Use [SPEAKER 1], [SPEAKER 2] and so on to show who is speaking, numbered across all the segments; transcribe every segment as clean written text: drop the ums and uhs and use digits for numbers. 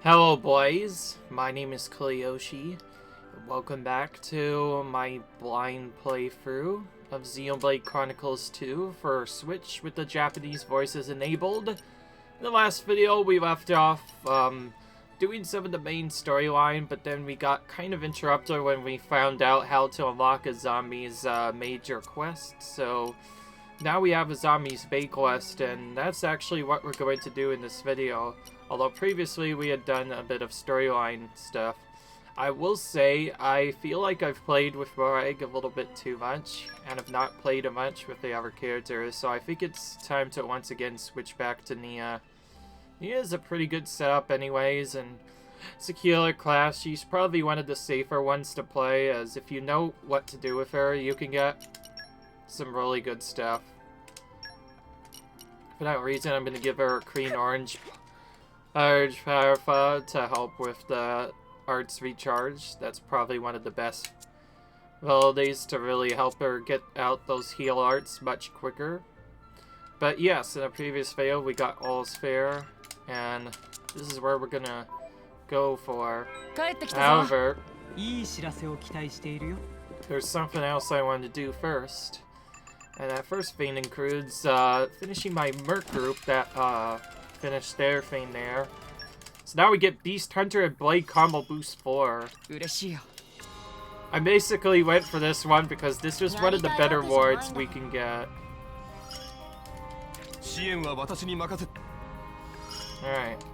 [SPEAKER 1] Hello boys, my name is Koyoshi. Welcome back to my blind playthrough of Xenoblade Chronicles 2 for Switch with the Japanese voices enabled. In the last video we left off doing some of the main storyline, but then we got kind of interrupted when we found out how to unlock Azami's major quest. So now we have Azami's main quest, and that's actually what we're going to do in this video. Although previously we had done a bit of storyline stuff. I will say, I feel like I've played with Morag a little bit too much, and have not played much with the other characters, so I think it's time to once again switch back to Nia. Nia is a pretty good setup anyways, and it's a killer class. She's probably one of the safer ones to play, as if you know what to do with her, you can get some really good stuff. For that reason, I'm going to give her a green orange Power to help with the arts recharge. That's probably one of the best abilities to really help her get out those heal arts much quicker. But yes, in a previous video we got All's Fair, and this is where we're gonna go for. However, there's something else I wanted to do first. And that first thing includes finishing my Merc group that finished their thing there. So now we get Beast Hunter and Blade Combo Boost 4. I basically went for this one because this was one of the better wards we can get. Alright.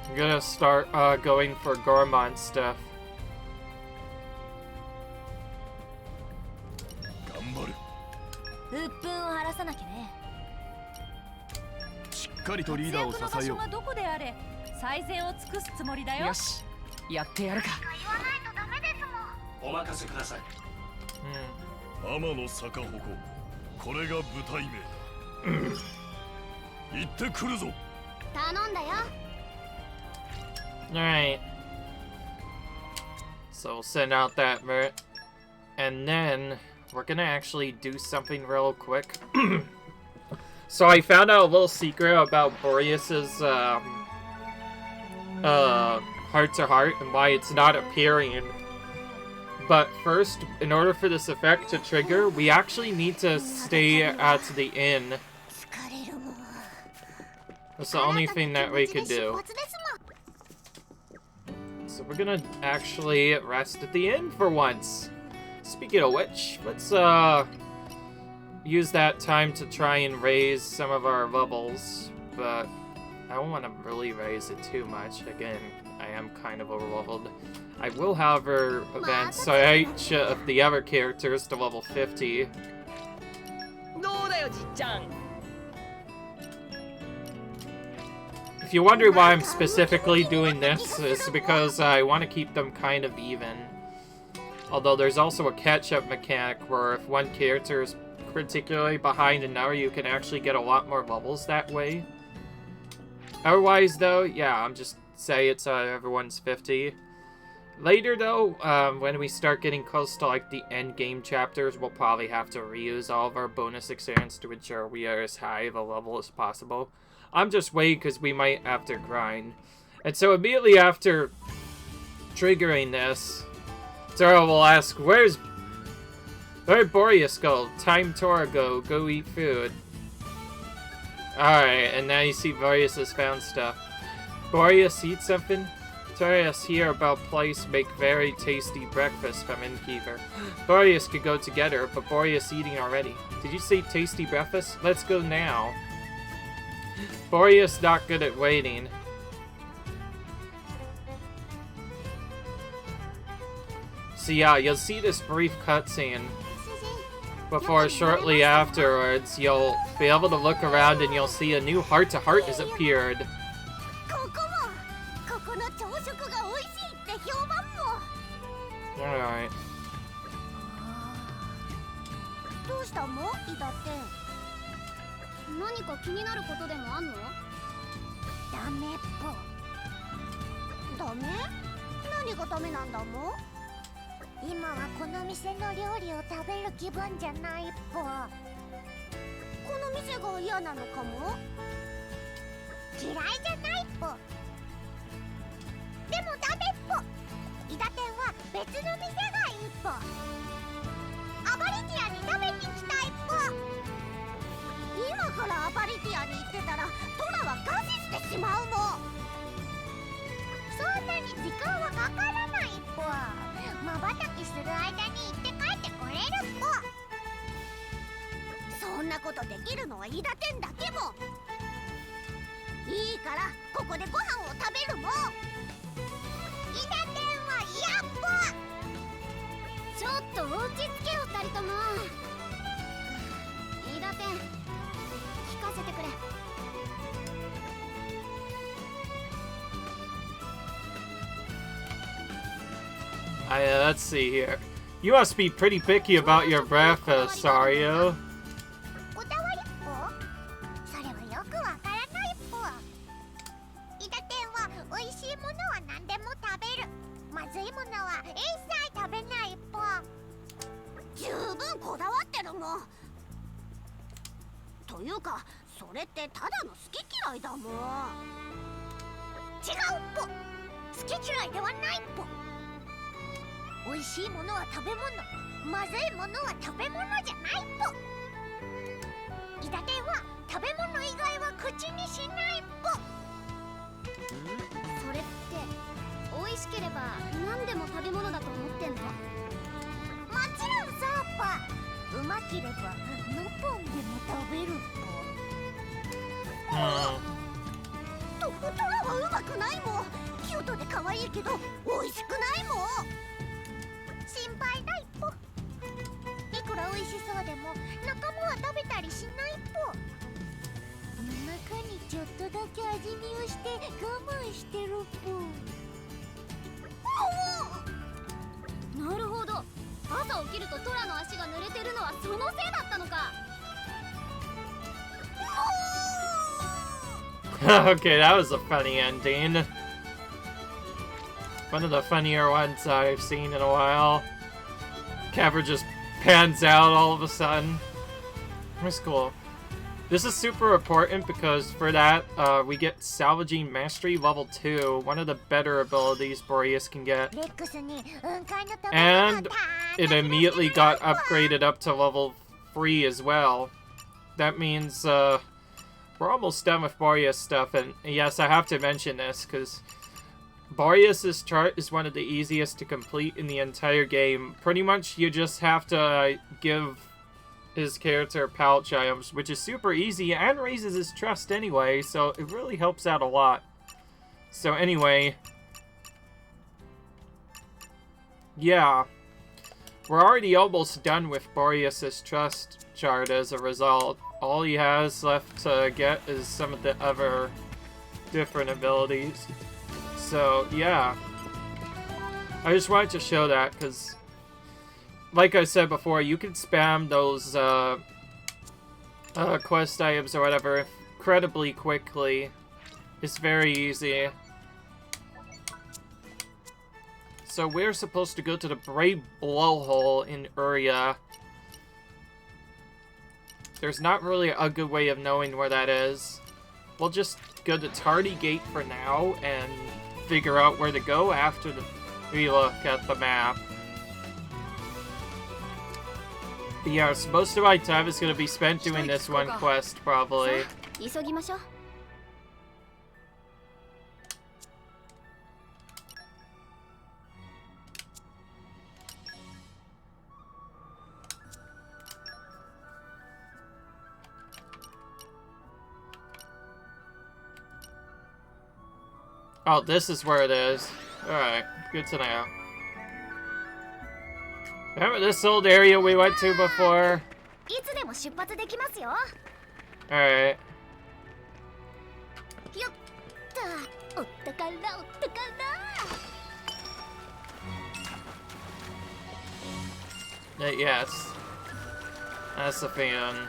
[SPEAKER 1] I'm gonna start going for Gormon stuff. Alright. So we'll send out that Mert. And then we're gonna actually do something real quick. So I found out a little secret about Boreas's heart-to-heart and why it's not appearing. But first, in order for this effect to trigger, we actually need to stay at the inn. That's the only thing that we can do. So we're gonna actually rest at the inn for once. Speaking of which, let's use that time to try and raise some of our levels, but I don't want to really raise it too much. Again, I am kind of over-leveled. I will, however, advance each of the other characters to level 50. If you wonder why I'm specifically doing this, it's because I want to keep them kind of even. Although there's also a catch-up mechanic where if one character is particularly behind another, you can actually get a lot more levels that way. Otherwise, though, yeah, I'm just say it's everyone's 50. Later, though, when we start getting close to like the end game chapters, we'll probably have to reuse all of our bonus experience to ensure we are as high of a level as possible. I'm just waiting because we might have to grind. And so immediately after triggering this, Tora will ask, where'd Boreas go? Time Tora go. Go eat food. Alright, and now you see Boreas has found stuff. Boreas eat something? Boreas hear about place make very tasty breakfast from innkeeper. Boreas could go together, but Boreas eating already. Did you say tasty breakfast? Let's go now. Boreas not good at waiting. So yeah, you'll see this brief cutscene before shortly afterwards you'll be able to look around and you'll see a new heart-to-heart has appeared. Alright.
[SPEAKER 2] ダメ？何がダメなんだもん？今はこの店の料理を食べる気分じゃないっぽ。この店が嫌なのかも？嫌いじゃないっぽ。でもダメっぽ。伊達店は別の店がいいっぽ。アバリティアに食べに行きたいっぽ。今からアバリティアに行ってたらトラは餓死してしまうもん。そんなに時間はかからないっぽ。まばたきする間に行って帰ってこれるっぽ。そんなことできるのは伊達店だけも。いいからここでご飯を食べるもん。伊達店は嫌っぽ。ちょっと落ち着けよ2人とも。伊達店聞かせてくれ。
[SPEAKER 1] Let's see here. You must be pretty picky about your breakfast, Sario.
[SPEAKER 2] おたわりっぽ？それはよくわからないっぽ。伊達店は美味しいものは何でも食べる。まずいものは一切食べないっぽ。十分こだわってるもん。というかそれってただの好き嫌いだもん。違うっぽ。好き嫌いではないっぽ。美味しいものは食べ物、まずいものは食べ物じゃないっぽ。伊達店は食べ物以外は口にしないっぽ。それって美味しければ何でも食べ物だと思ってんの？もちろんそうっぽ。うまければノポンでも食べるっぽ。トラはうまくないもん。キュートで可愛いけど美味しくないもん。心配だいっぽ。いくら美味しそうでも仲間は食べたりしないっぽ。中にちょっとだけ味見をして我慢してるっぽ。なるほど。朝起きるとトラの足が濡れてるのはそのせいだったのか。
[SPEAKER 1] Okay, that was a funny ending. One of the funnier ones I've seen in a while. Kevra just pans out all of a sudden. That's cool. This is super important because for that, we get Salvaging Mastery level 2, one of the better abilities Boreas can get. And it immediately got upgraded up to level 3 as well. That means, we're almost done with Boreas stuff, and yes, I have to mention this, because Boreas' chart is one of the easiest to complete in the entire game. Pretty much, you just have to give his character pouch items, which is super easy and raises his trust anyway, so it really helps out a lot. So anyway, yeah, we're already almost done with Boreas' trust chart as a result. All he has left to get is some of the other different abilities. So, yeah. I just wanted to show that, because, like I said before, you can spam those, quest items or whatever incredibly quickly. It's very easy. So, we're supposed to go to the Brave Blowhole in Uria. There's not really a good way of knowing where that is. We'll just go to Tardy Gate for now and figure out where to go after we look at the map. But yeah, so most of my time is going to be spent doing this one quest, probably. Oh, this is where it is. Alright, good to know. Remember this old area we went to before? Alright. Yes. That's the fan.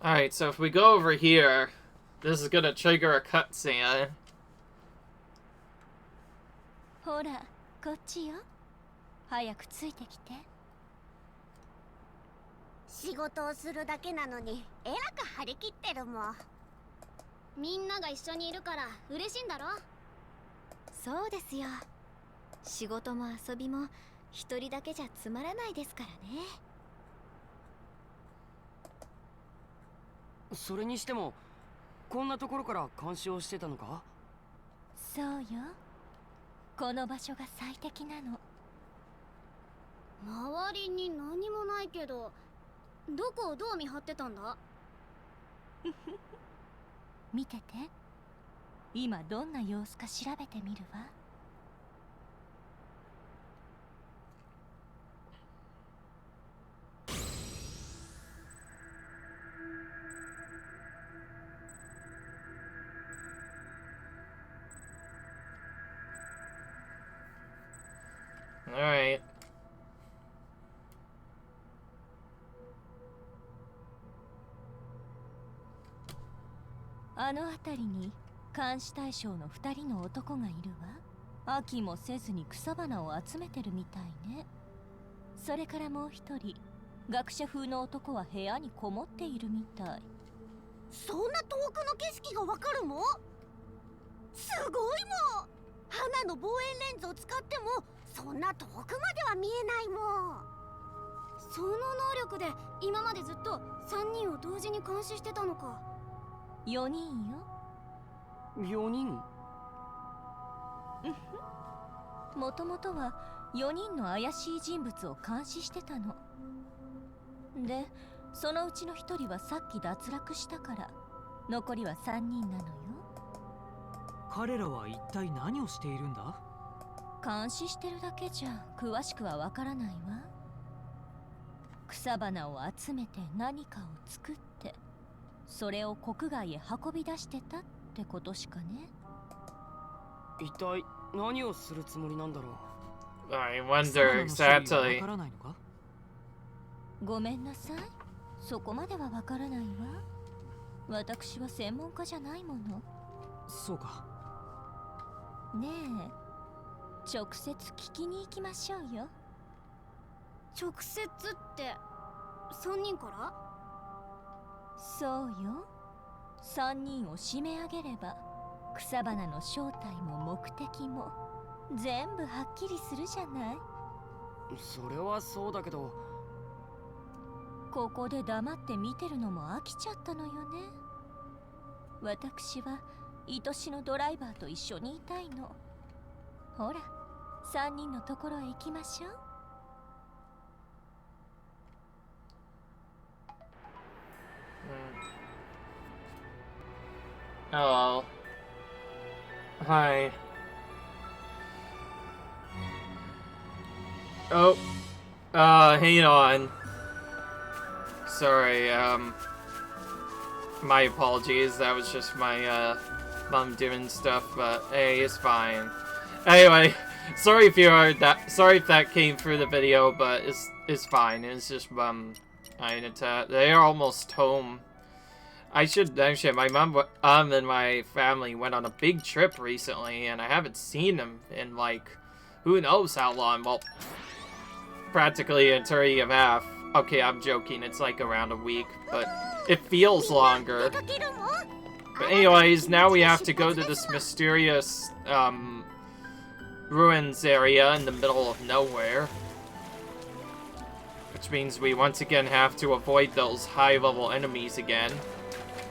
[SPEAKER 1] Alright, so if we go over here, this is gonna trigger a cutscene.
[SPEAKER 2] ほら、こっちよ。早くついてきて。仕事をするだけなのに、えらく張り切ってるもん。みんなが一緒にいるから嬉しいんだろ。そうですよ。仕事も遊びも一人だけじゃつまらないですからね。
[SPEAKER 3] それにしてもこんなところから監視をしてたのか？
[SPEAKER 2] そうよ。この場所が最適なの。周りに何もないけど、どこをどう見張ってたんだ？見てて。今どんな様子か調べてみるわ。
[SPEAKER 1] Alright.
[SPEAKER 2] あの辺りに監視対象の2人の男がいるわ。飽きもせずに草花を集めてるみたいね。それからもう一人、学者風の男は部屋にこもっているみたい。そんな遠くの景色がわかるもん？すごいもん。花の望遠レンズを使ってもそんな遠くまでは見えないもん。その能力で今までずっと3人を同時に監視してたのか。4人よ。
[SPEAKER 3] 4人？
[SPEAKER 2] もともとは4人の怪しい人物を監視してたの。で、そのうちの1人はさっき脱落したから残りは3人なのよ。
[SPEAKER 4] 彼らは一体何をしているんだ？
[SPEAKER 2] 監視してるだけじゃ詳しくはわからないわ。草花を集めて何かを作って、それを国外へ運び出してたってことしかね。
[SPEAKER 3] 一体何をするつもりなんだろう。
[SPEAKER 1] I wonder exactly.
[SPEAKER 4] わからないのか？
[SPEAKER 2] ごめんなさい。そこまではわからないわ。私は専門家じゃないもの。
[SPEAKER 4] そうか。
[SPEAKER 2] ねえ、直接聞きに行きましょうよ。直接って3人から？そうよ。3人を締め上げれば草花の正体も目的も全部はっきりするじゃない。
[SPEAKER 3] それはそうだけど、
[SPEAKER 2] ここで黙って見てるのも飽きちゃったのよね。私は愛しのドライバーと一緒にいたいの。ほら、3人のところへ行きましょう。
[SPEAKER 1] Hello. Hi. Oh. Hang on. Sorry, my apologies. That was just my, mom doing stuff, but hey, it's fine. Anyway, sorry if you heard that. Sorry if that came through the video, but it's fine. It's just, they're almost home. I should mention, my mom and my family went on a big trip recently, and I haven't seen them in, like, who knows how long. Well, practically an eternity and a half. Okay, I'm joking. It's like around a week, but it feels longer. But anyways, now we have to go to this mysterious, ruins area in the middle of nowhere. Which means we once again have to avoid those high-level enemies again.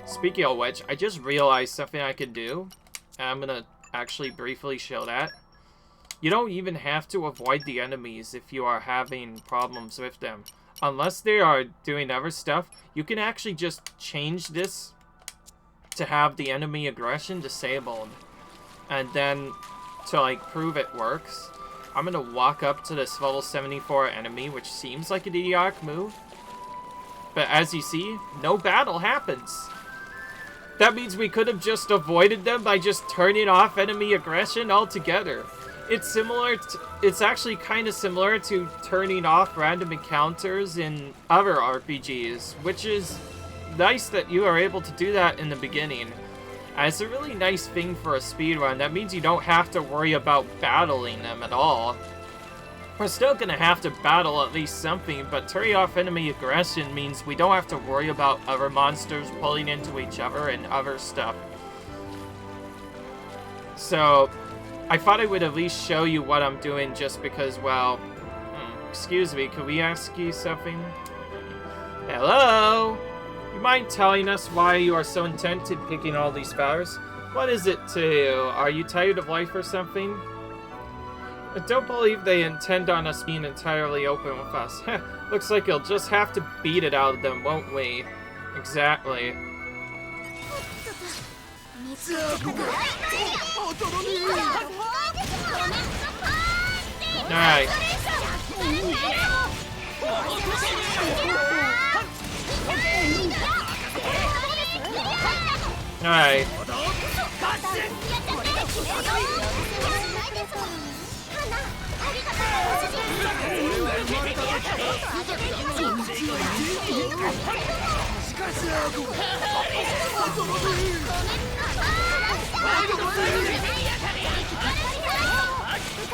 [SPEAKER 1] Speaking of which, I just realized something I can do. And I'm gonna actually briefly show that. You don't even have to avoid the enemies if you are having problems with them. Unless they are doing other stuff, you can actually just change this to have the enemy aggression disabled. And then, to like prove it works, I'm gonna walk up to this level 74 enemy, which seems like an idiotic move. But as you see, no battle happens. That means we could have just avoided them by just turning off enemy aggression altogether. It's similar to, it's actually kind of similar to turning off random encounters in other RPGs, which is nice that you are able to do that in the beginning. And it's a really nice thing for a speedrun. That means you don't have to worry about battling them at all. We're still gonna have to battle at least something, but turning off enemy aggression means we don't have to worry about other monsters pulling into each other and other stuff. So, I thought I would at least show you what I'm doing just because, well... excuse me, could we ask you something? Hello? You mind telling us why you are so intent in picking all these flowers? What is it to you? Are you tired of life or something? I don't believe they intend on us being entirely open with us. Looks like you'll just have to beat it out of them, won't we? Exactly. Alright. Alright.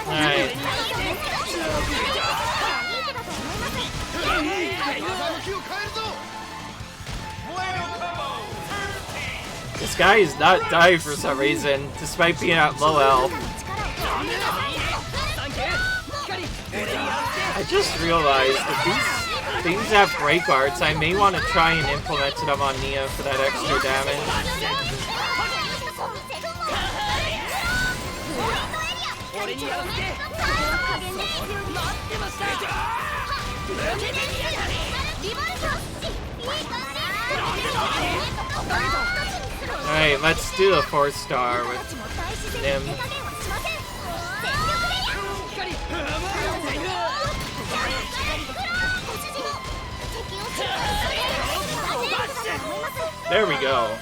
[SPEAKER 1] Alright. This guy is not dying for some reason, despite being at low health. I just realized that these things have break arts. I may want to try and implement them on Nia for that extra damage. Alright, let's do the 4-star with him. There we go.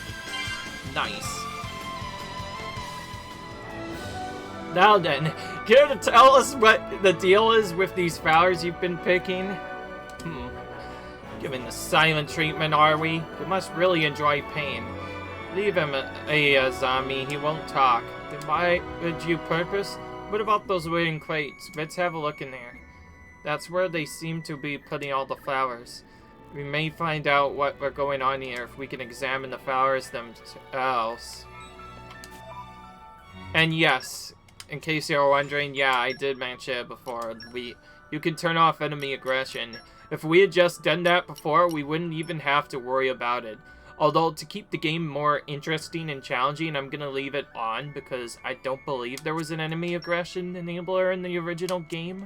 [SPEAKER 1] Nice. Now then, care to tell us what the deal is with these flowers you've been picking? Giving the silent treatment, are we? You must really enjoy pain. Leave him, Azami. He won't talk. Then why would you purpose? What about those wooden crates? Let's have a look in there. That's where they seem to be putting all the flowers. We may find out what we're going on here if we can examine the flowers themselves. And yes, in case you're wondering, yeah, I did mention it before. You can turn off enemy aggression. If we had just done that before, we wouldn't even have to worry about it. Although, to keep the game more interesting and challenging, I'm gonna leave it on because I don't believe there was an enemy aggression enabler in the original game.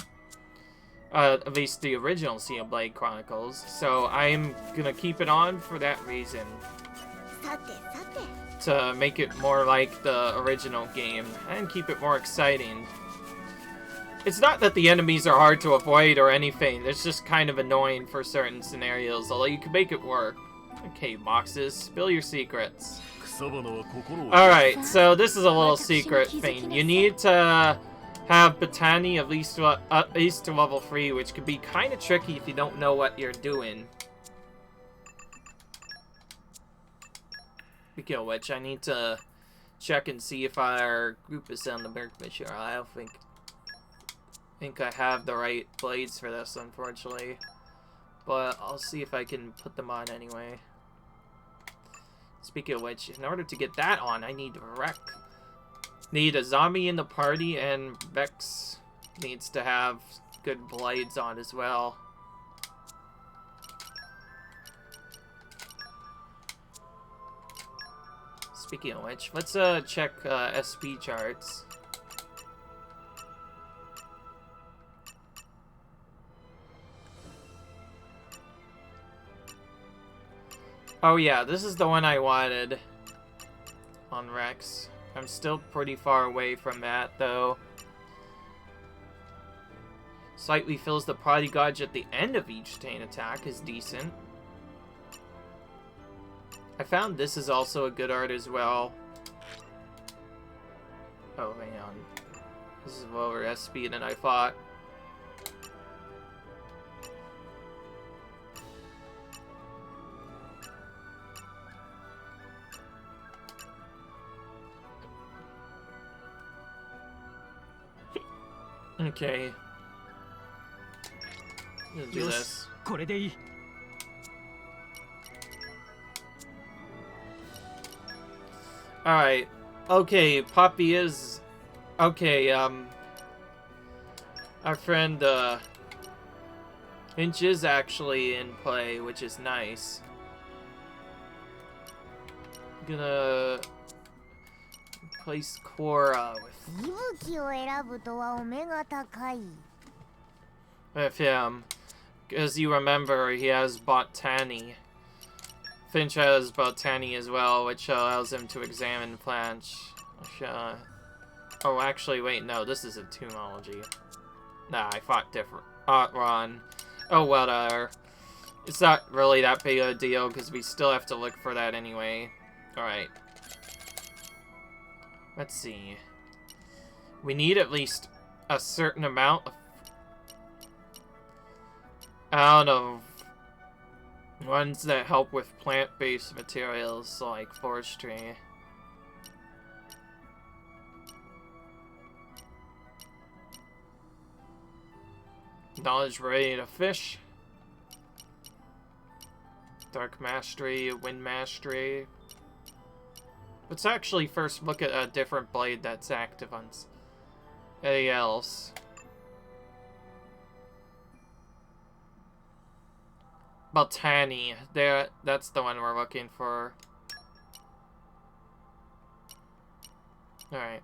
[SPEAKER 1] At least the original Xenoblade Chronicles. So I'm gonna keep it on for that reason. To make it more like the original game and keep it more exciting. It's not that the enemies are hard to avoid or anything, it's just kind of annoying for certain scenarios, although you can make it work. Okay, boxes, spill your secrets. Alright, so this is a little secret thing. You need to have Botany at least to level 3, which can be kind of tricky if you don't know what you're doing. Speaking of which, I need to check and see if our group is on the Merc mission. I don't think I have the right blades for this, unfortunately. But I'll see if I can put them on anyway. Speaking of which, in order to get that on, I need Need a zombie in the party, and Vex needs to have good blades on as well. Speaking of which, let's check SP charts. Oh yeah, this is the one I wanted on Rex. I'm still pretty far away from that, though. Slightly fills the party gauge at the end of each chain attack is decent. I found this is also a good art as well. Oh, hang on. This is lower SP than I thought. Okay. Let's do this.
[SPEAKER 4] これでいい。
[SPEAKER 1] Alright. Okay, Poppy is... Okay, our friend, Finch is actually in play, which is nice. Gonna... replace Cora with him. As you remember, he has Botany. Finch has Botany as well, which allows him to examine plants. Oh, actually, wait, no, this is a Tumology. Nah, I thought different. Wrong. Oh, whatever. It's not really that big of a deal, because we still have to look for that anyway. Alright. Let's see. We need at least a certain amount of... I don't know. Ones that help with plant-based materials, like forestry. Knowledge ready to fish. Dark mastery, wind mastery. Let's actually first look at a different blade that's active on anything else. Botany. There, that's the one we're looking for. Alright.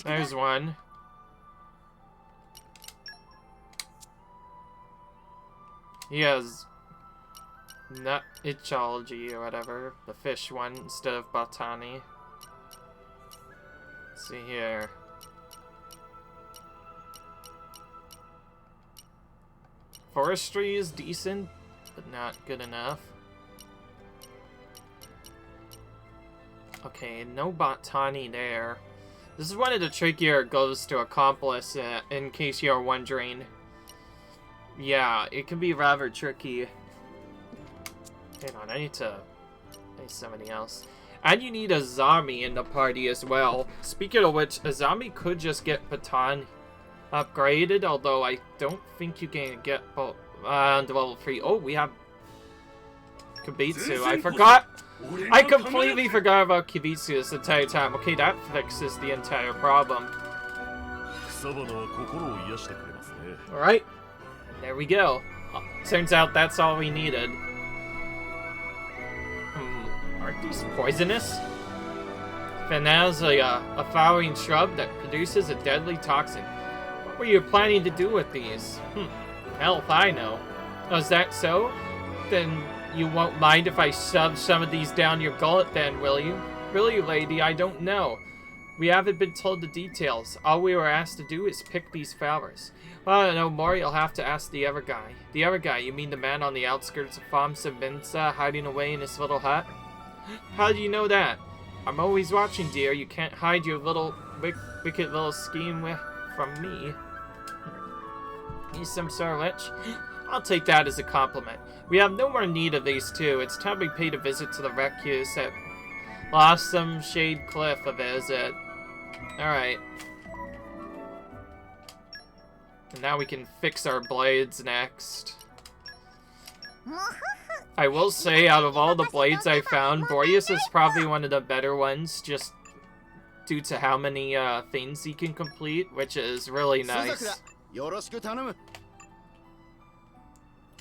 [SPEAKER 1] There's one. He has nut itchology or whatever, the fish one instead of Botany. Let's see here. Forestry is decent, but not good enough. Okay, no Botany there. This is one of the trickier goals to accomplish, in case you're wondering. Yeah, it can be rather tricky. Hang on, I need somebody else. And you need Azami in the party as well. Speaking of which, Azami could just get Baton upgraded, although I don't think you can get both on level 3. Oh, we have Kibitsu. I forgot! I completely forgot about Kibitsu this entire time. Okay, that fixes the entire problem. Alright, there we go. Turns out that's all we needed. Aren't these poisonous? Fennel is a flowering shrub that produces a deadly toxin. What were you planning to do with these? Hell if I know. Oh, is that so? Then you won't mind if I shove some of these down your gullet then, will you? Really, lady, I don't know. We haven't been told the details. All we were asked to do is pick these flowers. Well, I don't know more, you'll have to ask the other guy. The other guy, you mean the man on the outskirts of Farm Sabinsa hiding away in his little hut? How do you know that? I'm always watching, dear. You can't hide your little, wicked little scheme from me. He's some sort of lich? I'll take that as a compliment. We have no more need of these two. It's time we paid a visit to the recluse at Blossom Shade Cliff a visit. Alright. And now we can fix our blades next. I will say, out of all the blades I found, Boreas is probably one of the better ones, just due to how many things he can complete, which is really nice.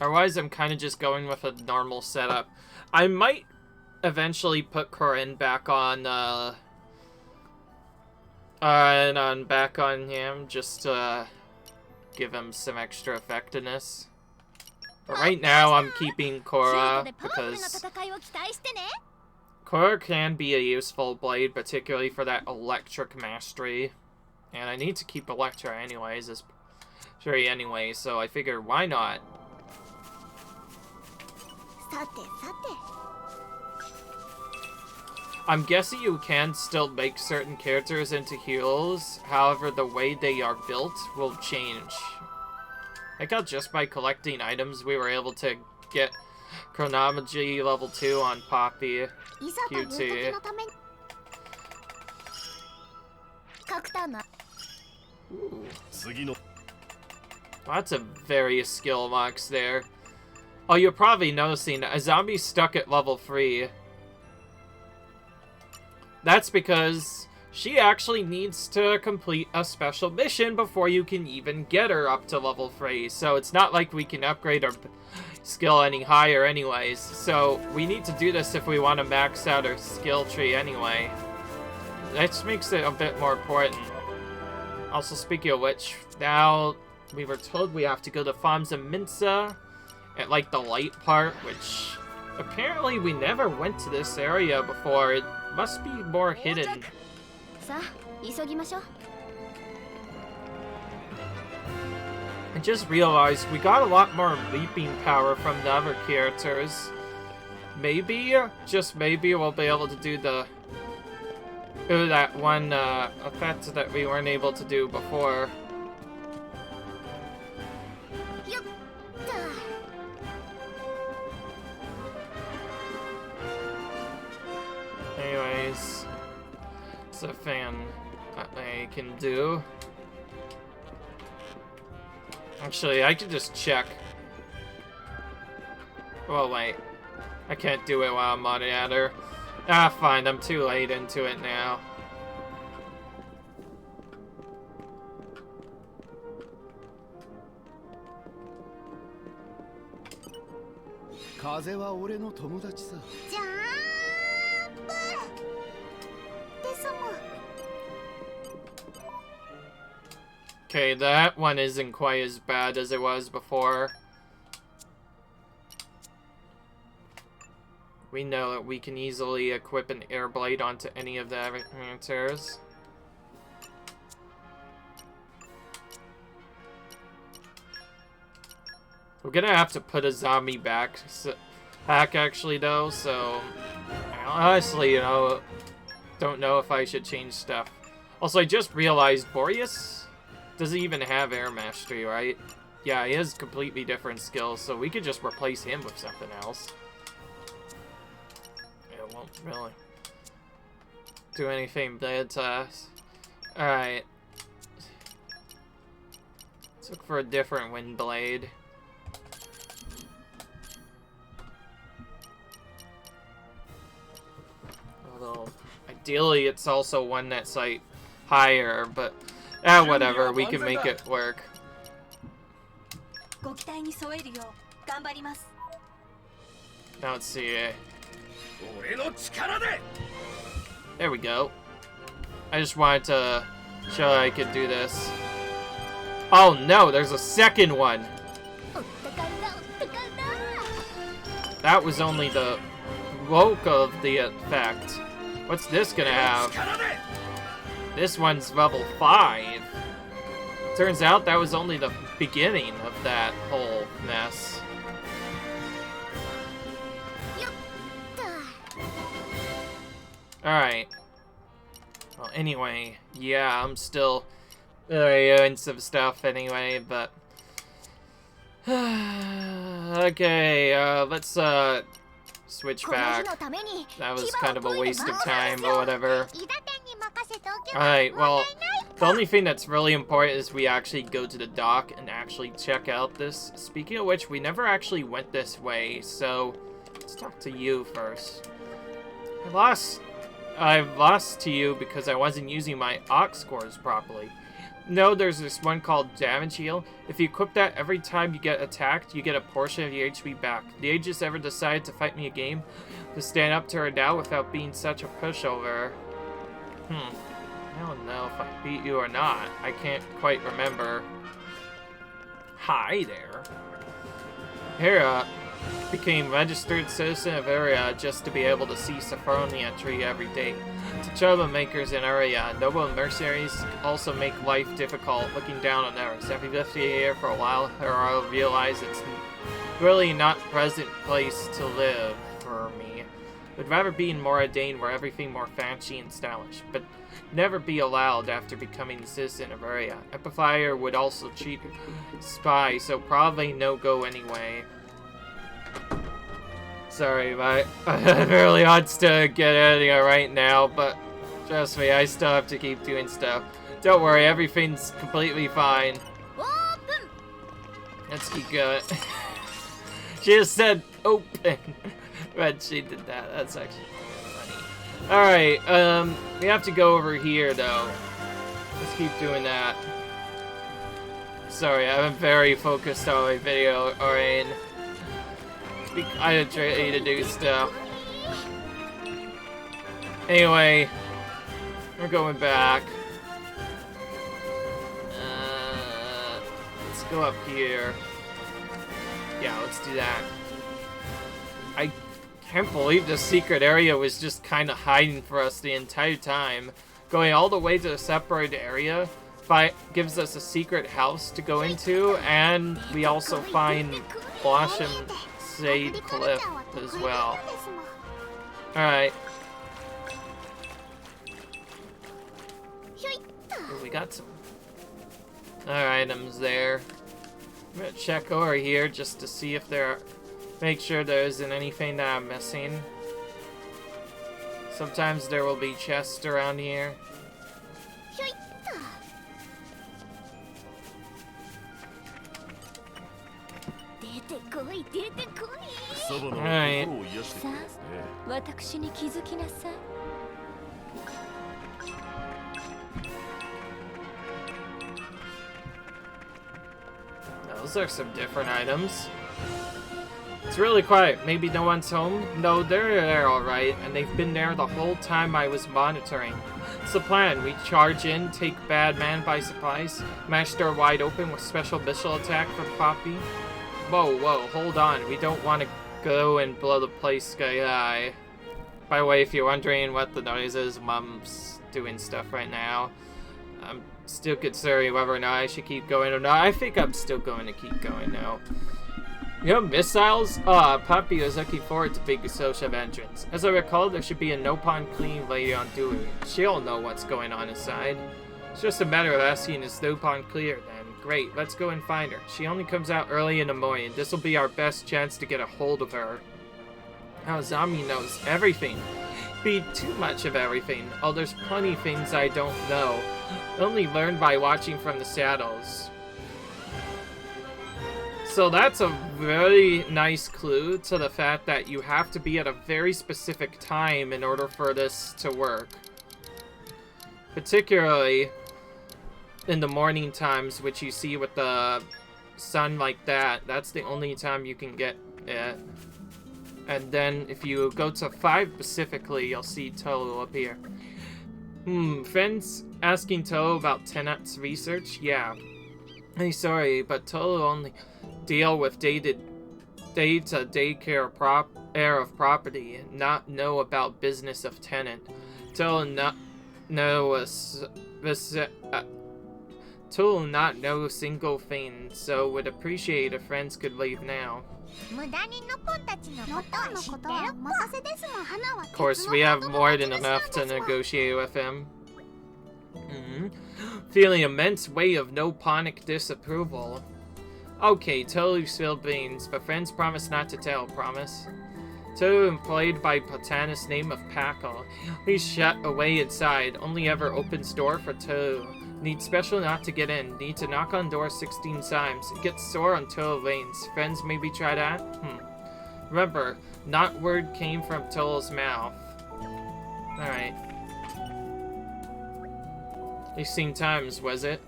[SPEAKER 1] Otherwise, I'm kind of just going with a normal setup. I might eventually put Corinne back on, back on him, just to give him some extra effectiveness. But right now, I'm keeping Cora, because Cora can be a useful blade, particularly for that electric mastery. And I need to keep Electra anyways, so I figured, why not? I'm guessing you can still make certain characters into heroes, however the way they are built will change. I thought just by collecting items we were able to get chronology level 2 on Poppy.
[SPEAKER 2] いざという時のために角田な
[SPEAKER 1] Lots of various skill unlocks there. Oh, you're probably noticing Azami's stuck at level 3. That's because she actually needs to complete a special mission before you can even get her up to level 3. So it's not like we can upgrade our skill any higher anyways. So we need to do this if we want to max out our skill tree anyway. That just makes it a bit more important. Also, speaking of which, now we were told we have to go to Famsa Minsa at like the light part, which apparently we never went to this area before. It must be more hidden.
[SPEAKER 2] さあ急ぎましょう
[SPEAKER 1] I just realized we got a lot more leaping power from the other characters. Maybe, just maybe, we'll be able to do that one effect that we weren't able to do before.
[SPEAKER 2] よっと
[SPEAKER 1] Anyways, it's a fan that I can do. Actually, I could just check. Oh, wait. I can't do it while I'm on at her. Ah, fine. I'm too late into it now.
[SPEAKER 2] ジャーンプですもん
[SPEAKER 1] Okay, that one isn't quite as bad as it was before. We know that we can easily equip an air blade onto any of the answers. We're gonna have to put Azami back actually though, so honestly, you know, don't know if I should change stuff. Also, I just realized Boreas doesn't even have air mastery, right? Yeah, he has completely different skills, so we could just replace him with something else. It won't really do anything bad to us. Alright. Let's look for a different wind blade. Although, ideally it's also one that's like higher, but whatever, we can make it work.
[SPEAKER 2] ご期待に添えるよう頑張ります
[SPEAKER 1] Now let's see. There we go. I just wanted to show I could do this. Oh no, there's a second one.
[SPEAKER 2] おったかいなおったかいな
[SPEAKER 1] That was only the bulk of the effect. What's this gonna have? This one's level 5. Turns out that was only the beginning of that whole mess.
[SPEAKER 2] よっと
[SPEAKER 1] Alright. Well, anyway, yeah, I'm still doing some stuff anyway, but... okay, let's, switch
[SPEAKER 2] この日
[SPEAKER 1] back.
[SPEAKER 2] のために
[SPEAKER 1] That was
[SPEAKER 2] 牙を
[SPEAKER 1] kind of a
[SPEAKER 2] 研いで
[SPEAKER 1] waste of
[SPEAKER 2] 回
[SPEAKER 1] time,
[SPEAKER 2] す
[SPEAKER 1] but whatever.
[SPEAKER 2] 伊達に任せておけば
[SPEAKER 1] Alright, well,
[SPEAKER 2] 問題ない
[SPEAKER 1] the only thing that's really important is we actually go to the dock and actually check out this. Speaking of which, we never actually went this way, so let's talk to you first. I've lost to you because I wasn't using my Ox scores properly. No, there's this one called Damage Heal. If you equip that every time you get attacked, you get a portion of your HP back. The Aegis ever decided to fight me a game to stand up to her now without being such a pushover? I don't know if I beat you or not. I can't quite remember. Hi there. Hera became registered citizen of Area just to be able to see Sophronia tree every day. To troublemakers in Area, noble mercenaries also make life difficult looking down on others. After lived here for a while, Hera realized it's really not a pleasant place to live for me. Would rather be in Moradane where everything more fancy and stylish, but never be allowed after becoming a citizen of Area. Amplifier would also cheat spy, so probably no go anyway. Sorry, my really wants to get out of here right now, but trust me, I still have to keep doing stuff. Don't worry, everything's completely fine. Let's keep going. She just said open when she did that. That's actually funny. Alright, we have to go over here though. Let's keep doing that. Sorry, I'm very focused on my video, Orion. I try to do stuff. Anyway, we're going back. Let's go up here. Yeah, let's do that. I can't believe the secret area was just kind of hiding for us the entire time. Going all the way to the separate area gives us a secret house to go into, and we also find Blossom Shade Cliff as well. Alright. We got some other items there. I'm gonna check over here just to see if make sure there isn't anything that I'm missing. Sometimes there will be chests around here. Alright. Those are some different items. It's really quiet. Maybe no one's home? No, they're there alright, and they've been there the whole time I was monitoring. It's the plan. We charge in, take bad man by surprise, mash door wide open with special missile attack for Poppy. Whoa, whoa, hold on. We don't want to go and blow the place sky high. By the way, if you're wondering what the noise is, Mom's doing stuff right now. I'm still considering whether or not I should keep going or not. I think I'm still going to keep going now. You know, missiles? Poppy was looking forward to big social entrance. As I recall, there should be a Nopon clean lady on duty. She'll know what's going on inside. It's just a matter of asking is Nopon clear then. Great, let's go and find her. She only comes out early in the morning. This'll be our best chance to get a hold of her. Now Azami knows everything. Be too much of everything. Oh, there's plenty of things I don't know. Only learned by watching from the saddles. So that's a very nice clue to the fact that you have to be at a very specific time in order for this to work. Particularly in the morning times, which you see with the sun like that. That's the only time you can get it. And then if you go to 5 specifically, you'll see Toho up here. Friends asking Toho about Tenet's research? Yeah. Hey, sorry, but Toho only deal with day-to-day care of property, not know about business of tenant. Toho not know single thing, so would appreciate if friends could leave now. Of course, we have more than enough to negotiate with him. Feeling immense weight of Noponic disapproval. Okay, totally spilled beans, but friends promise not to tell, promise? Toho employed by Botanist name of Packle. He's shut away inside, only ever opens door for Toho. Need special not to get in. Need to knock on door 16 times. It gets sore on Toho veins. Friends maybe try that? Remember, not word came from Toho's mouth. Alright. 16 times, was it?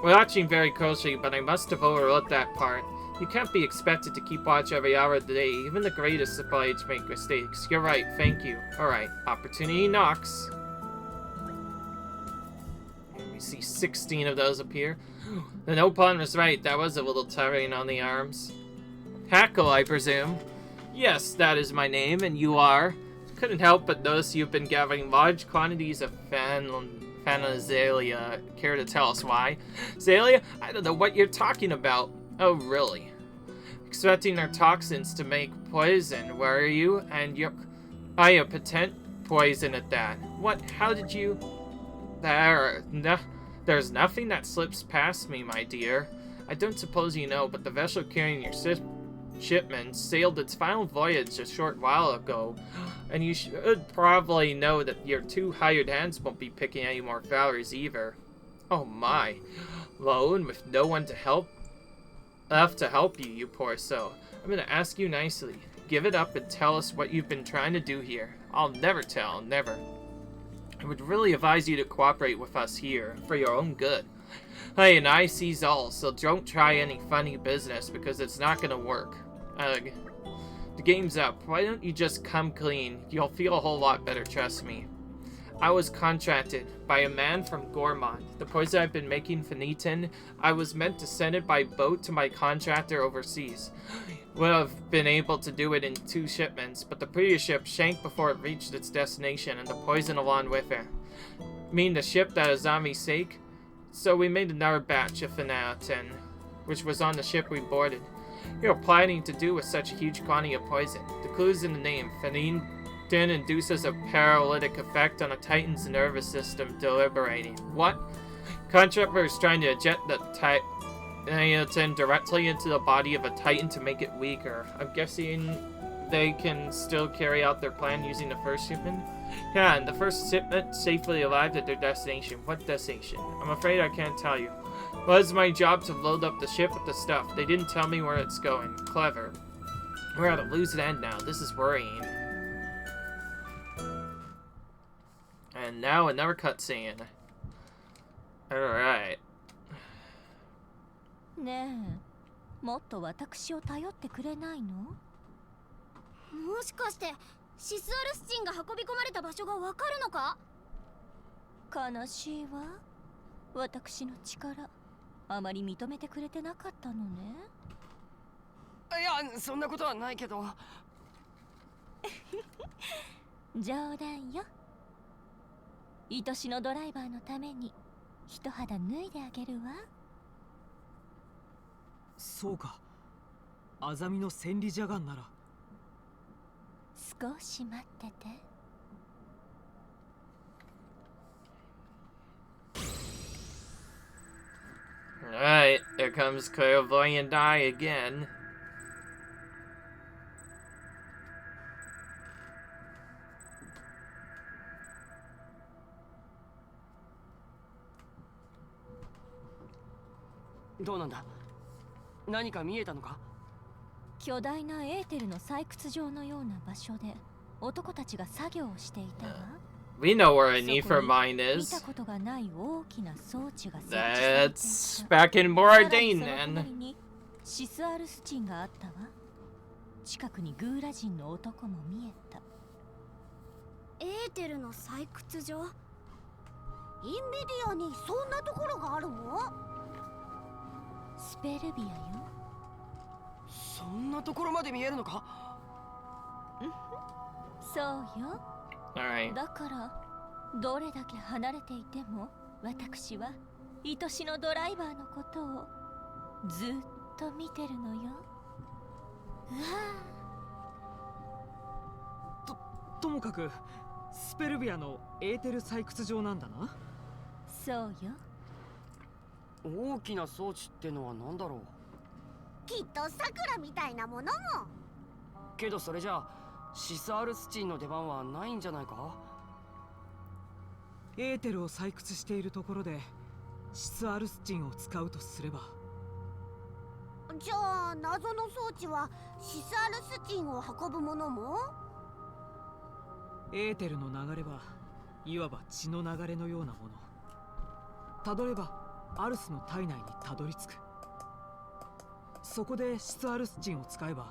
[SPEAKER 1] We're watching very closely, but I must have overlooked that part. You can't be expected to keep watch every hour of the day. Even the greatest suppliers make mistakes. You're right, thank you. Alright, opportunity knocks. We see 16 of those appear. The Nopon was right, that was a little tiring on the arms. Hackle, I presume? Yes, that is my name, and you are? Couldn't help but notice you've been gathering large quantities of Fanazalia. Care to tell us why? Zalia? I don't know what you're talking about. Oh, really? Expecting their toxins to make poison, were you? And you're... I have potent poison at that. What? How did you... There's nothing that slips past me, my dear. I don't suppose you know, but the vessel carrying your shipment sailed its final voyage a short while ago, and you should probably know that your 2 hired hands won't be picking any more flowers either. Oh my. Alone with no one to help you, you poor soul. I'm gonna ask you nicely. Give it up and tell us what you've been trying to do here. I'll never tell, never. I would really advise you to cooperate with us here, for your own good. Hey, and I sees all, so don't try any funny business, because it's not gonna work. The game's up. Why don't you just come clean? You'll feel a whole lot better, trust me. I was contracted by a man from Gormond. The poison I've been making Phoeniton, I was meant to send it by boat to my contractor overseas. Would have been able to do it in 2 shipments, but the previous ship shanked before it reached its destination, and the poison along with it. Mean the ship that Azami's sake? So we made another batch of Phoeniton, which was on the ship we boarded. We were planning to do with such a huge quantity of poison. The clue's in the name. Phoeniton induces a paralytic effect on a Titan's nervous system, deliberating. What? Contractor is trying to inject the Titan directly into the body of a Titan to make it weaker. I'm guessing they can still carry out their plan using the first shipment? Yeah, and the first shipment safely arrived at their destination. What destination? I'm afraid I can't tell you. It was my job to load up the ship with the stuff. They didn't tell me where it's going. Clever. We're at a losing end now. This is worrying. And now another cutscene. Alright.
[SPEAKER 2] ねえ、もっと私を頼ってくれないの？もしかしてシスアルスチンが運び込まれた場所がわかるのか？悲しいわ。私の力、あまり認めてくれてなかったのね。
[SPEAKER 3] いや、そんなことはないけど。
[SPEAKER 2] 冗談よ。愛しのドライバーのために一肌脱いであげるわ。
[SPEAKER 4] そうか。アザミの千里邪眼なら。
[SPEAKER 2] 少し待ってて。
[SPEAKER 1] Alright, there comes Clairvoyant Eye again.
[SPEAKER 3] What is it? 何か見えたのか？
[SPEAKER 2] 巨大なエーテルの採掘場のような場所で男たちが作業をしていたわ。
[SPEAKER 1] We know where a Nefer mine
[SPEAKER 2] 見
[SPEAKER 1] is.
[SPEAKER 2] たことがない大きな装置が設置されていた。
[SPEAKER 1] That's back in Moradane
[SPEAKER 2] さらにその
[SPEAKER 1] then.
[SPEAKER 2] 隣にシスアルスチンがあったわ。近くにグーラ人の男も見えた。エーテルの採掘場？インメディアにそんなところがあるの？スペルビアよ。
[SPEAKER 3] そんなところまで見えるのか？
[SPEAKER 2] そうよ。
[SPEAKER 1] Alright.
[SPEAKER 2] だからどれだけ離れていても私は愛しのドライバーのことをずっと見てるのよ。
[SPEAKER 4] ともかくスペルビアのエーテル採掘場なんだな。
[SPEAKER 2] そうよ。
[SPEAKER 3] 大きな装置ってのは何だろう？
[SPEAKER 2] きっと桜みたいなものも。
[SPEAKER 3] けどそれじゃあシスアルスチンの出番はないんじゃないか？
[SPEAKER 4] エーテルを採掘しているところでシスアルスチンを使うとすれば。
[SPEAKER 2] じゃあ謎の装置はシスアルスチンを運ぶものも？
[SPEAKER 4] エーテルの流れはいわば血の流れのようなもの。たどればアルスの体内にたどり着く。そこでシスアルスチンを使えば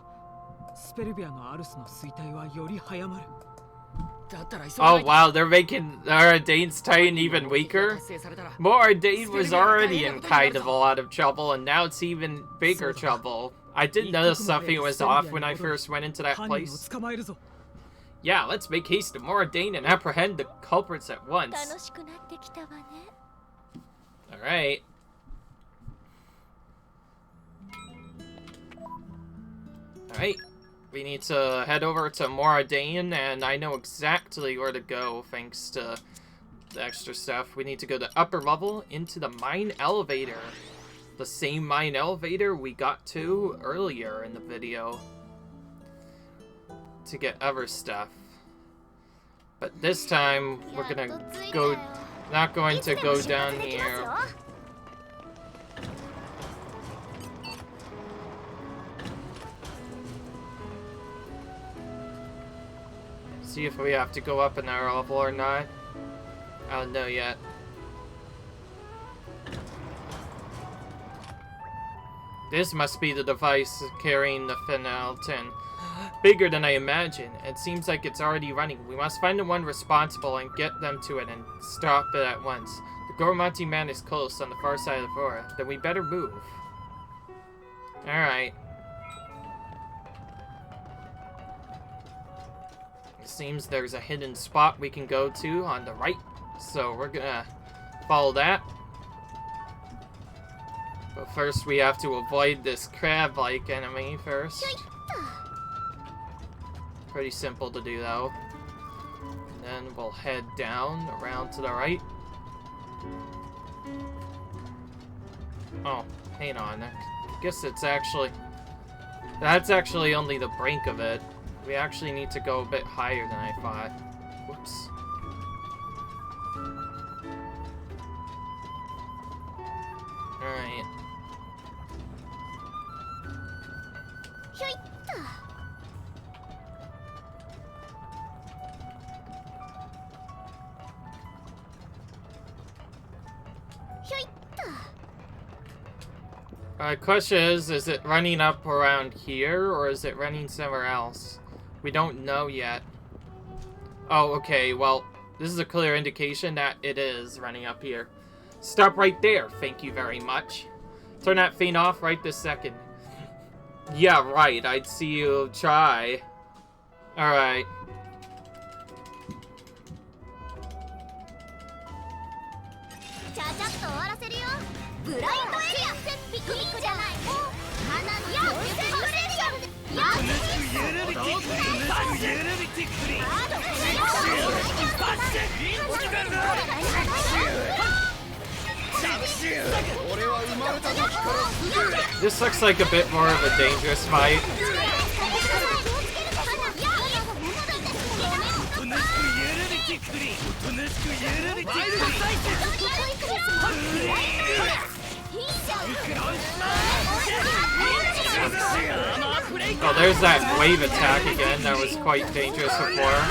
[SPEAKER 4] スペルビアのアルスの衰退はより早まる。
[SPEAKER 1] Oh wow, they're making Moradane's Titan even weaker? Moradane was already in kind of a lot of trouble, and now it's even bigger trouble. I did notice something was off when I first went into that place. Yeah, let's make haste to Moradane and apprehend the culprits at once. Alright. Alright. We need to head over to Moradane, and I know exactly where to go thanks to the extra stuff. We need to go to upper level into the mine elevator. the same mine elevator we got to earlier in the video to get other stuff. But this time, we're gonna go, not going to go down here. See if we have to go up another level or not. I don't know yet. This must be the device carrying the Finalton. Bigger than I imagined. It seems like it's already running. We must find the one responsible and get them to it and stop it at once. The Gormonti man is close on the far side of the floor. Then we better move. Alright. It seems there's a hidden spot we can go to on the right. So we're gonna follow that. But first we have to avoid this crab-like enemy first. Pretty simple to do though. And then we'll head down, around to the right. Oh, hang on. I guess it's actually... That's actually only the brink of it. We actually need to go a bit higher than I thought. Whoops. Alright. Question is it running up around here, or is it running somewhere else? We don't know yet. Oh, okay, well, this is a clear indication that it is running up here. Stop right there, thank you very much. Turn that thing off right this second. Yeah, right, I'd see you try. Alright. This looks like a bit more of a dangerous fight. Oh, there's that wave attack again. That was quite dangerous before.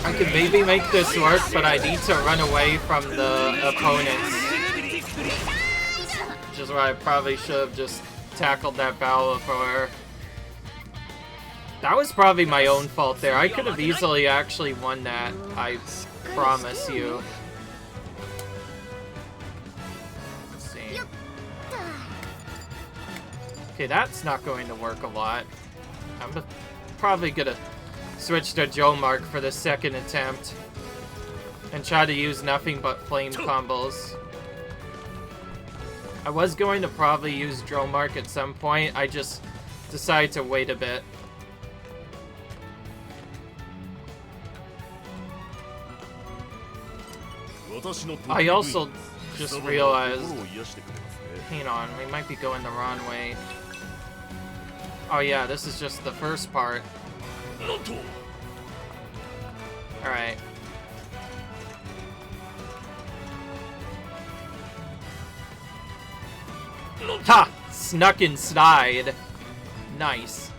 [SPEAKER 1] I could maybe make this work, but I need to run away from the opponents. Which is why I probably should have just tackled that battle before. That was probably my own fault there. I could have easily actually won that, I promise you. Let's see. Okay, that's not going to work a lot. I'm probably gonna switch to Joe Mark for the second attempt and try to use nothing but flame combos. I was going to probably use Joe Mark at some point. I just decided to wait a bit. I also just realized, hang on, we might be going the wrong way. Oh yeah, this is just the first part. Alright. Ha! Snuck inside. Nice.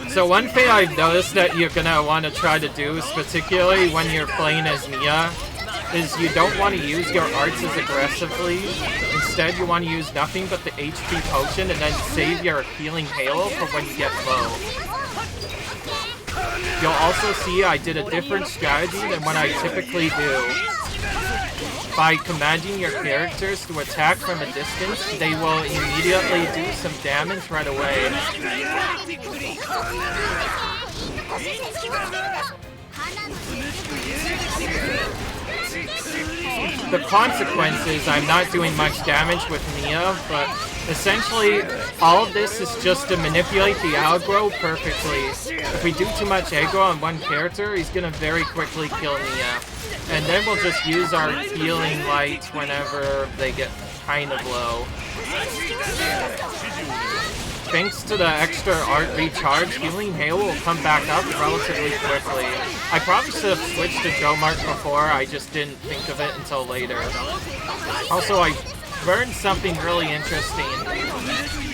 [SPEAKER 1] So one thing I've noticed that you're gonna want to try to do, is particularly when you're playing as Nia, is you don't want to use your arts as aggressively. Instead, you want to use nothing but the HP potion and then save your healing halo for when you get low. You'll also see I did a different strategy than what I typically do. by commanding your characters to attack from a distance, they will immediately do some damage right away. The consequence is I'm not doing much damage with Nia, but essentially all of this is just to manipulate the aggro perfectly. If we do too much aggro on one character, he's gonna very quickly kill Nia. And then we'll just use our healing light whenever they get kind of low. Thanks to the extra art recharge, Healing Hail will come back up relatively quickly. I probably should have switched to Joe Mark before, I just didn't think of it until later. Also, I learned something really interesting.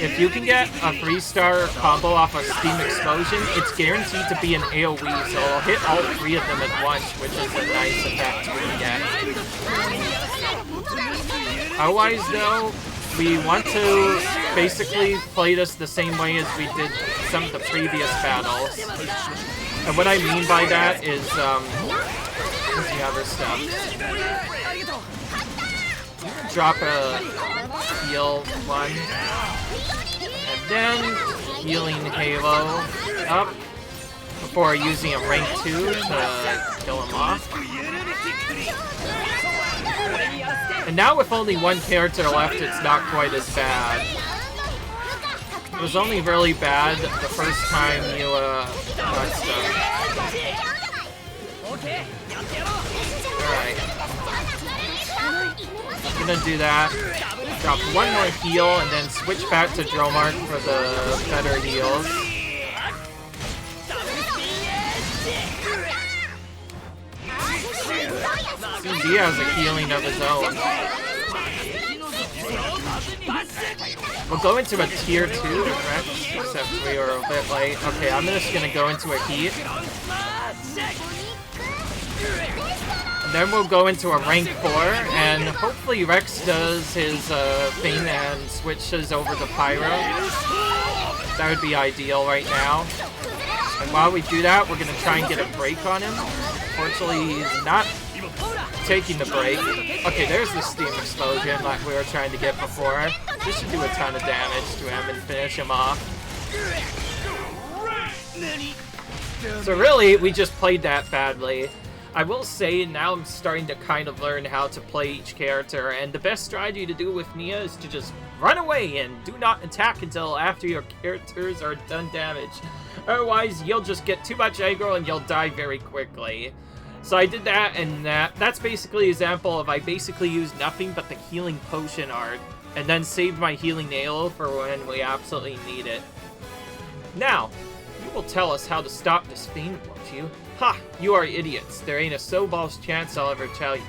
[SPEAKER 1] If you can get a 3-star combo off a Steam Explosion, it's guaranteed to be an AoE, so it'll hit all 3 of them at once, which is a nice effect we can get. Otherwise, though, we want to basically play this the same way as we did some of the previous battles. And what I mean by that is, what's the other stuff? Drop a heal one. And then healing Halo up before using a rank 2 to kill him off. And now with only one character left, it's not quite as bad. It was only really bad the first time you got stuck. Alright. I'm gonna do that. Drop one more heal and then switch back to Dromark for the better heals. He has a healing of his own. We'll go into a tier 2, correct? Except we were a bit late. Okay, I'm just gonna go into a heat. And then we'll go into a rank 4, and hopefully Rex does his thing and switches over to Pyro. That would be ideal right now. And while we do that, we're gonna try and get a break on him. Fortunately, he's not taking the break. Okay, there's the Steam Explosion like we were trying to get before. This should do a ton of damage to him and finish him off. So really, we just played that badly. I will say, now I'm starting to kind of learn how to play each character, and the best strategy to do with Nia is to just run away and do not attack until after your characters are done damage. Otherwise, you'll just get too much aggro and you'll die very quickly. So I did that, and that's basically an example of I basically used nothing but the healing potion art, and then saved my healing nail for when we absolutely need it. Now, you will tell us how to stop this fiend, won't you? Ha! You are idiots. There ain't a snowball's chance I'll ever tell you.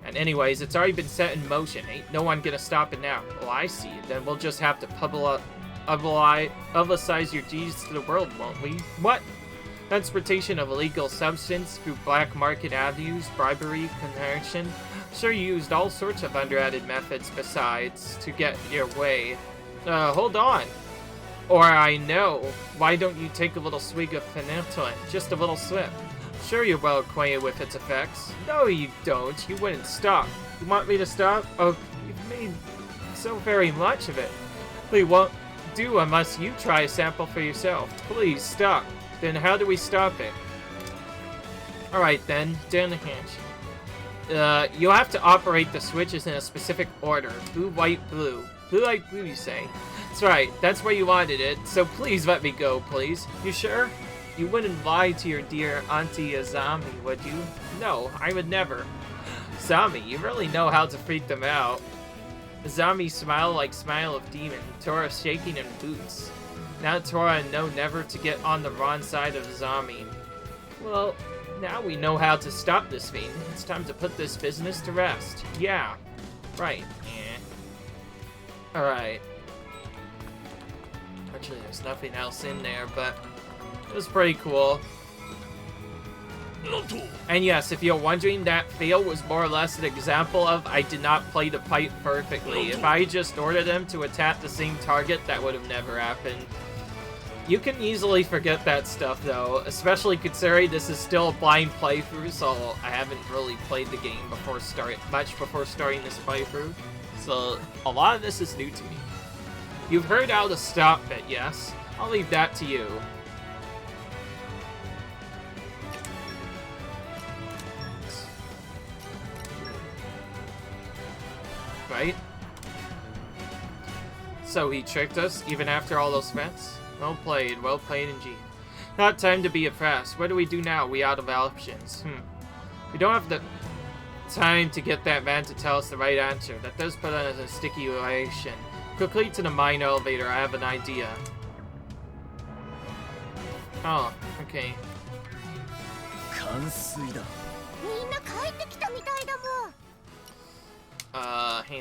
[SPEAKER 1] And anyways, it's already been set in motion. Ain't no one gonna stop it now. Well, I see. Then we'll just have to publicize your deeds to the world, won't we? What? Transportation of illegal substance through black market avenues, bribery, connection. Sure, you used all sorts of underhanded methods besides to get your way. Hold on. Or I know. Why don't you take a little swig of phenytoin? Just a little sip. Sure, you're well acquainted with its effects. No, you don't. You wouldn't stop. You want me to stop? Oh, you've made so very much of it. We won't do unless you try a sample for yourself. Please, stop. Then how do we stop it? Alright then, down the hatch. You'll have to operate the switches in a specific order. Blue, white, blue. Blue, white, blue, you say? That's right, that's where you wanted it, so please let me go, please. You sure? You wouldn't lie to your dear Auntie Azami, would you? No, I would never. Azami, you really know how to freak them out. Azami smiled like smile of demon, Tora shaking in boots. Now Tora know never to get on the wrong side of Azami. Well, now we know how to stop this fiend. It's time to put this business to rest. Yeah. Right. Yeah. Alright. Actually, there's nothing else in there, but it was pretty cool. And yes, if you're wondering, that fail was more or less an example of I did not play the pipe perfectly. If I just ordered them to attack the same target, that would have never happened. You can easily forget that stuff, though, especially considering this is still a blind playthrough, so I haven't really played the game before starting this playthrough. So a lot of this is new to me. You've heard how to stop it, yes? I'll leave that to you. Right? So he tricked us, even after all those vents? Well played indeed. Not time to be impressed. What do we do now? We out of options. We don't have the time to get that man to tell us the right answer. That does put us in a sticky situation. Quickly to the mine elevator, I have an idea. Oh, okay. Hang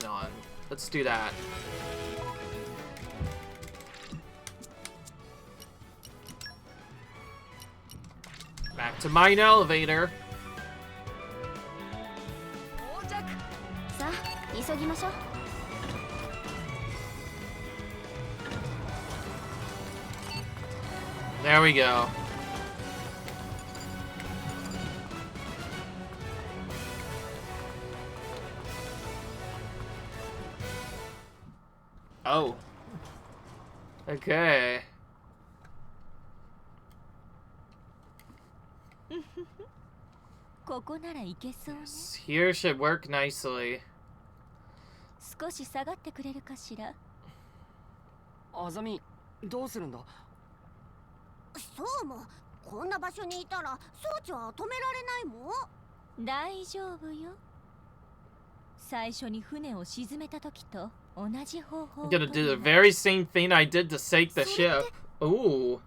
[SPEAKER 1] on. Let's do that. Back to mine elevator. There we go. Oh. Okay. Here should work nicely.
[SPEAKER 3] Azami, どうするんだ?
[SPEAKER 2] そうもこんな場所にいたら装置は止められないもん。大丈夫よ。最初に船を沈めた時と同じ方法。
[SPEAKER 1] I'm gonna do the very same thing I did to sink the ship. Ooh.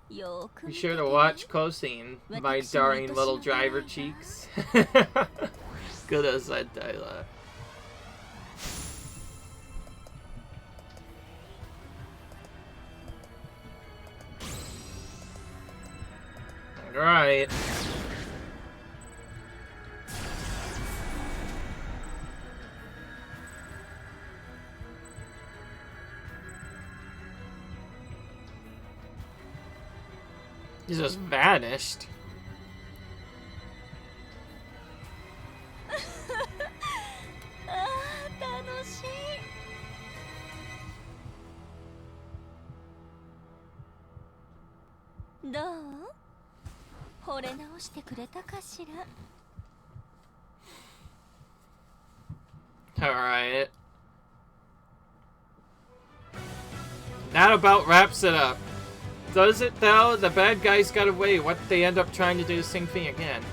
[SPEAKER 1] Be sure to watch closely, my darling little driver cheeks. Good as that dialogue. Alright. He just vanished. Alright. That about wraps it up. Does it though? The bad guys got away. What if they end up trying to do the same thing again?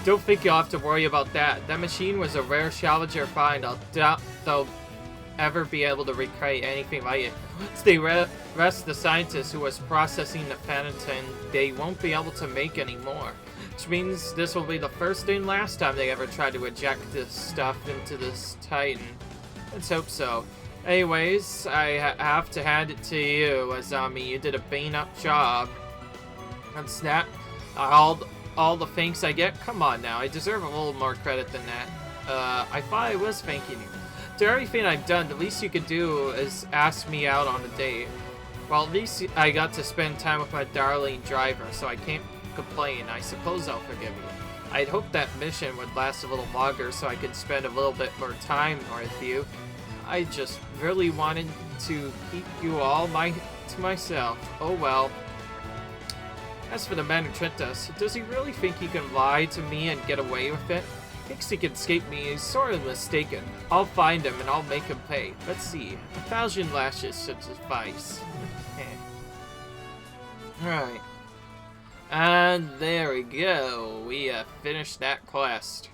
[SPEAKER 1] Don't think you'll have to worry about that. That machine was a rare scavenger find. I doubt they'll ever be able to recreate anything like it. Once they rest the scientist who was processing the phantom, they won't be able to make any more. Which means this will be the first and last time they ever try to inject this stuff into this Titan. Let's hope so. Anyways, I have to hand it to you, Azami. You did a bang-up job. That's that. All the thanks I get? Come on now, I deserve a little more credit than that. I thought I was thanking you. To everything I've done, the least you could do is ask me out on a date. Well, at least I got to spend time with my darling driver, so I can't complain. I suppose I'll forgive you. I'd hoped that mission would last a little longer so I could spend a little bit more time with you. I just really wanted to keep you all to myself. Oh well. As for the man who tricked us, does he really think he can lie to me and get away with it? Thinks he can escape me. He's sort of mistaken. I'll find him and I'll make him pay. Let's see. 1,000 lashes should suffice. Alright. And there we go. We have finished that quest.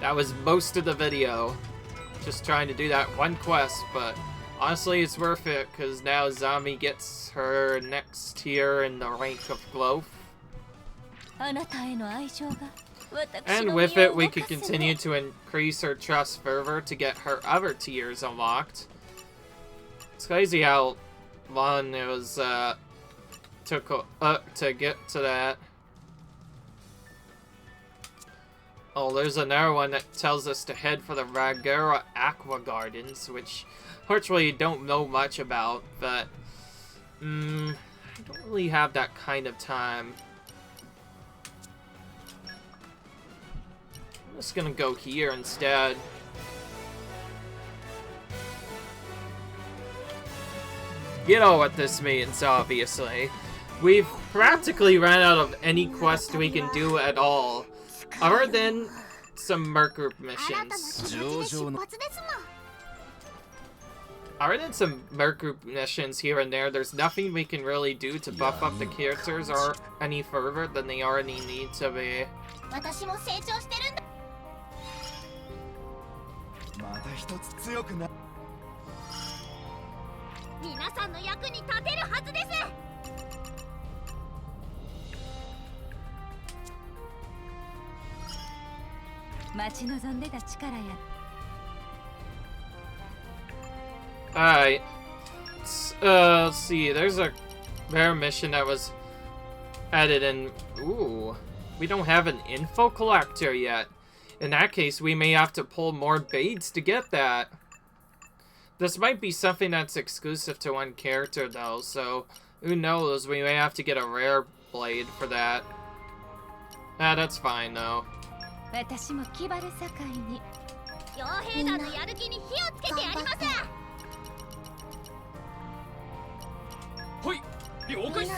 [SPEAKER 1] That was most of the video. Just trying to do that one quest, but honestly it's worth it because now Azami gets her next tier in the rank of Glow. And with it, we could continue to increase her trust further to get her other tiers unlocked. It's crazy how long it was took to get to that. Oh, there's another one that tells us to head for the Ragura Aqua Gardens, which fortunately don't know much about, but I don't really have that kind of time. I'm just gonna go here instead. You know what this means, obviously. We've practically run out of any quest we can do at all, other than some Merc Group missions. Other than some Merc Group missions here and there, there's nothing we can really do to buff up the characters or any further than they already need to be.
[SPEAKER 2] 私も成長してるんだ。
[SPEAKER 5] また一つ強くな。
[SPEAKER 2] 皆さんの役に立てるはずです。待ち望んでた力や。
[SPEAKER 1] Alright. Let's see. There's a rare mission that was added in. Ooh. We don't have an info collector yet. In that case, we may have to pull more beads to get that. This might be something that's exclusive to one character, though, so who knows? We may have to get a rare blade for that. Ah, that's fine, though.
[SPEAKER 2] 私も気張るさかいに。傭兵団のやる気に火をつけてやります。
[SPEAKER 3] はい、了解っす。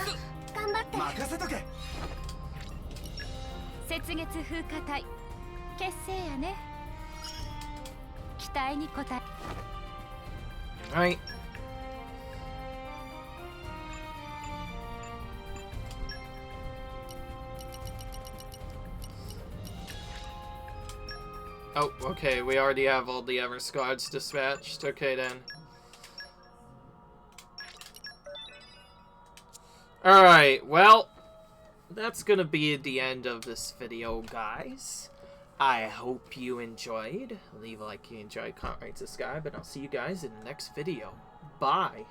[SPEAKER 2] 頑張って。
[SPEAKER 5] 任せとけ。
[SPEAKER 2] 雪月風化隊結成やね。期待に応え。
[SPEAKER 1] Right. Oh, okay, we already have all the other squads dispatched. Okay, then. Alright, well, that's gonna be the end of this video, guys. I hope you enjoyed. Leave a like if you enjoyed, comment, rate, subscribe, and I'll see you guys in the next video. Bye!